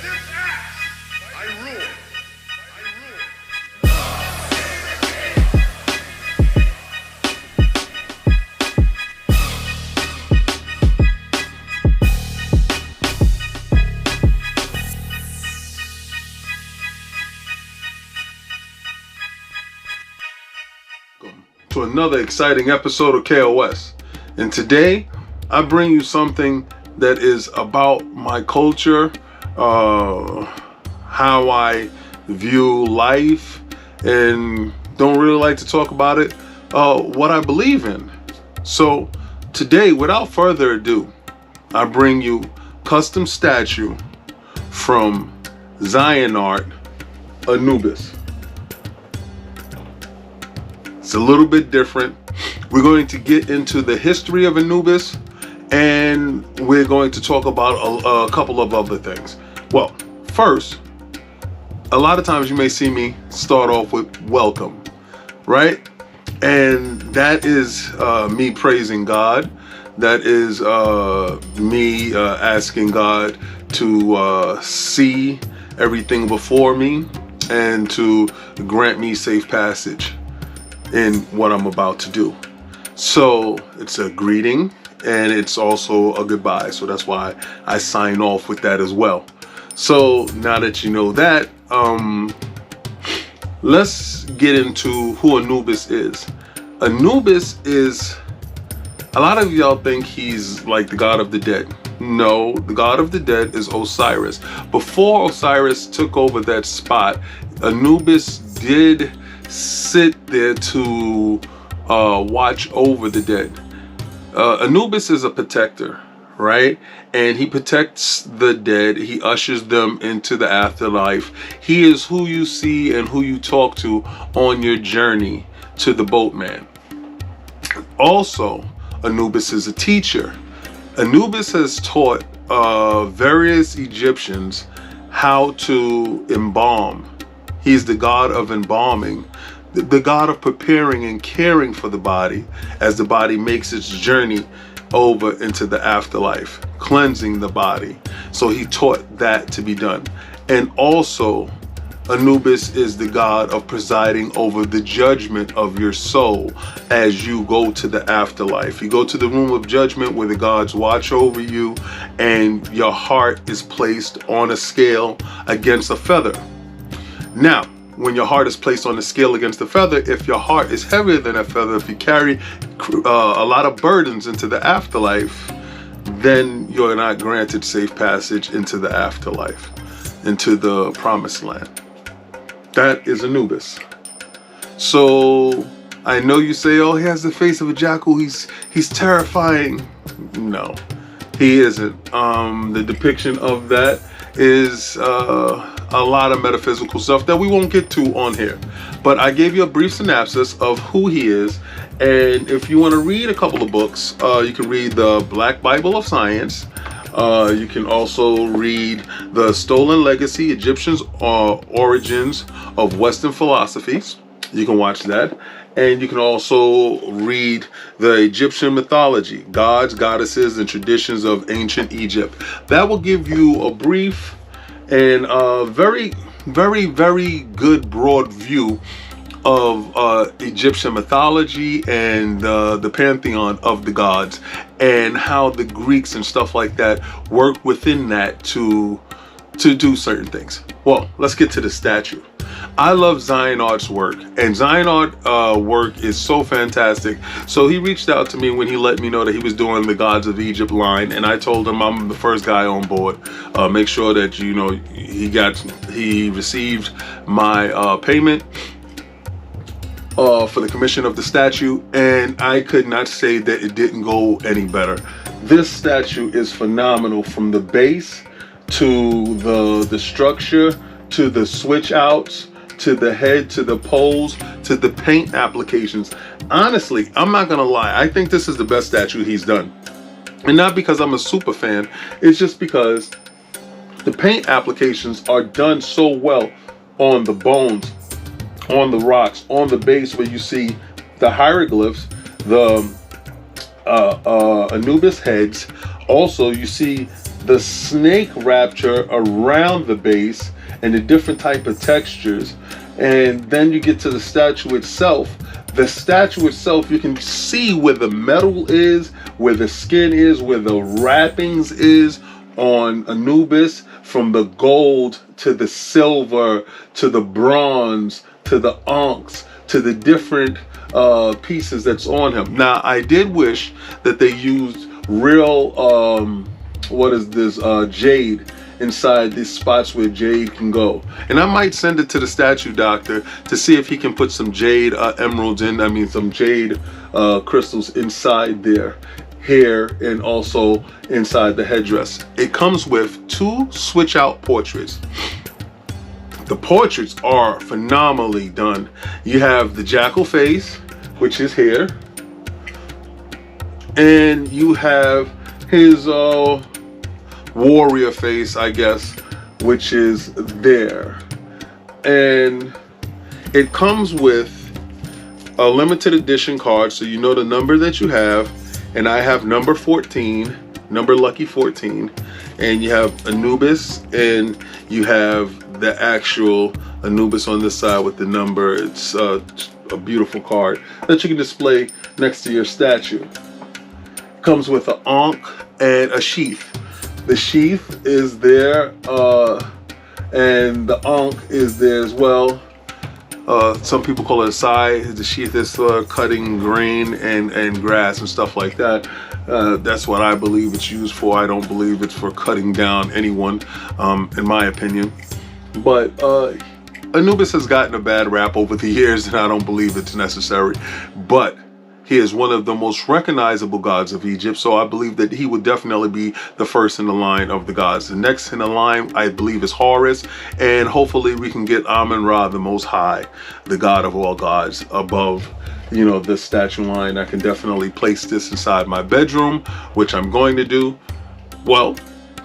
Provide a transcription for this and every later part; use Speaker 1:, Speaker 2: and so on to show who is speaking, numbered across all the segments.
Speaker 1: this axe, I rule. To another exciting episode of KOS. And today I bring you something that is about my culture, how I view life, and don't really like to talk about it, what I believe in. So today, without further ado, I bring you custom statue from Xionart, Anubis. It's a little bit different. We're going to get into the history of Anubis, and we're going to talk about a couple of other things. Well, first, a lot of times you may see me start off with welcome, right? And that is me praising God. That is me asking God to see everything before me and to grant me safe passage in what I'm about to do. So it's a greeting and it's also a goodbye. So that's why I sign off with that as well. So now that you know that, let's get into who Anubis is. Anubis is, a lot of y'all think he's like the god of the dead. No, the god of the dead is Osiris. Before Osiris took over that spot, Anubis did sit there to watch over the dead. Anubis is a protector, right? And he protects the dead. He ushers them into the afterlife. He is who you see and who you talk to on your journey to the boatman. Also, Anubis is a teacher. Anubis has taught various Egyptians how to embalm. He's the god of embalming, the god of preparing and caring for the body as the body makes its journey over into the afterlife, cleansing the body. So he taught that to be done. And also, Anubis is the god of presiding over the judgment of your soul as you go to the afterlife. You go to the room of judgment where the gods watch over you and your heart is placed on a scale against a feather. Now, when your heart is placed on the scale against the feather, if your heart is heavier than a feather, if you carry a lot of burdens into the afterlife, then you're not granted safe passage into the afterlife, into the promised land. That is Anubis. So I know you say, oh, he has the face of a jackal, he's terrifying. No, he isn't. The depiction of that is a lot of metaphysical stuff that we won't get to on here, but I gave you a brief synopsis of who he is. And if you want to read a couple of books, you can read the Black Bible of Science. You can also read the Stolen Legacy, Egyptians' Origins of Western Philosophies. You can watch that. And you can also read the Egyptian mythology, gods, goddesses, and traditions of ancient Egypt. That will give you a brief and very, very, very good broad view of Egyptian mythology and the pantheon of the gods, and how the Greeks and stuff like that work within that to do certain things. Well, let's get to the statue. I love Xionart's work, and Xionart work is so fantastic. So he reached out to me when he let me know that he was doing the Gods of Egypt line, and I told him I'm the first guy on board. Make sure that he received my payment for the commission of the statue, and I could not say that it didn't go any better. This statue is phenomenal, from the base to the structure, to the switch outs, to the head, to the poles, to the paint applications. Honestly, I'm not gonna lie, I think this is the best statue he's done. And not because I'm a super fan, it's just because the paint applications are done so well on the bones, on the rocks, on the base where you see the hieroglyphs, the Anubis heads. Also, you see the snake rapture around the base and the different type of textures. And then you get to the statue itself. The statue itself, you can see where the metal is, where the skin is, where the wrappings is on Anubis, from the gold to the silver to the bronze to the onyx to the different pieces that's on him. Now, I did wish that they used real jade inside these spots where jade can go, and I might send it to the statue doctor to see if he can put some jade emeralds in, some jade crystals inside their hair and also inside the headdress. It comes with 2 switch out portraits. The portraits are phenomenally done. You have the jackal face, which is here, and you have his warrior face, I guess, which is there. And it comes with a limited edition card, so you know the number that you have, and I have number 14, number lucky 14, and you have Anubis, and you have the actual Anubis on this side with the number. It's a beautiful card that you can display next to your statue. Comes with an ankh and a sheath. The sheath is there, and the ankh is there as well. Some people call it a sai. The sheath is for cutting grain and grass and stuff like that. That's what I believe it's used for. I don't believe it's for cutting down anyone, in my opinion. But Anubis has gotten a bad rap over the years, and I don't believe it's necessary. But he is one of the most recognizable gods of Egypt, so I believe that he would definitely be the first in the line of the gods. The next in the line, I believe, is Horus, and hopefully we can get Amun-Ra, the Most High, the god of all gods, above, the statue line. I can definitely place this inside my bedroom, which I'm going to do. Well,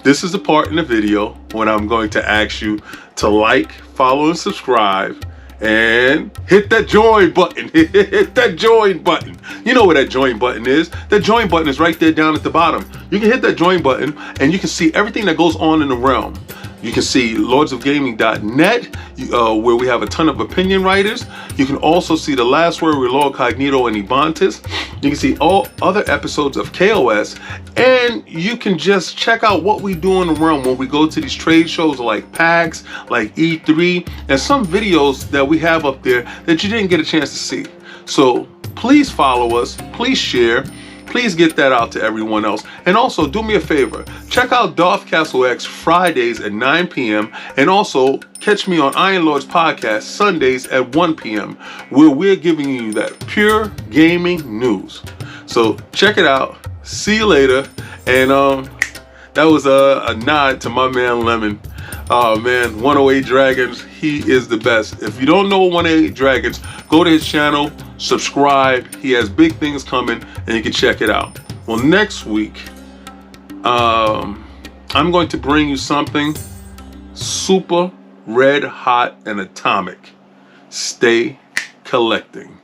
Speaker 1: this is the part in the video when I'm going to ask you to like, follow, and subscribe, and hit that join button. Hit that join button. You know where that join button is. That join button is right there down at the bottom. You can hit that join button and you can see everything that goes on in the realm. You can see lordsofgaming.net, where we have a ton of opinion writers. You can also see The Last Word with Lord Cognito and Ibantis. You can see all other episodes of KOS, and you can just check out what we do in the realm when we go to these trade shows like PAX, like E3, and some videos that we have up there that you didn't get a chance to see. So please follow us, please share, please get that out to everyone else. And also do me a favor, check out Darth Castle X Fridays at 9 p.m. and also catch me on Iron Lord's podcast Sundays at 1 p.m. where we're giving you that pure gaming news. So check it out. See you later. And that was a nod to my man Lemon. Oh man, 108 Dragons, he is the best. If you don't know 108 Dragons, go to his channel, subscribe. He has big things coming, and you can check it out. Well, next week, I'm going to bring you something super red hot and atomic. Stay collecting.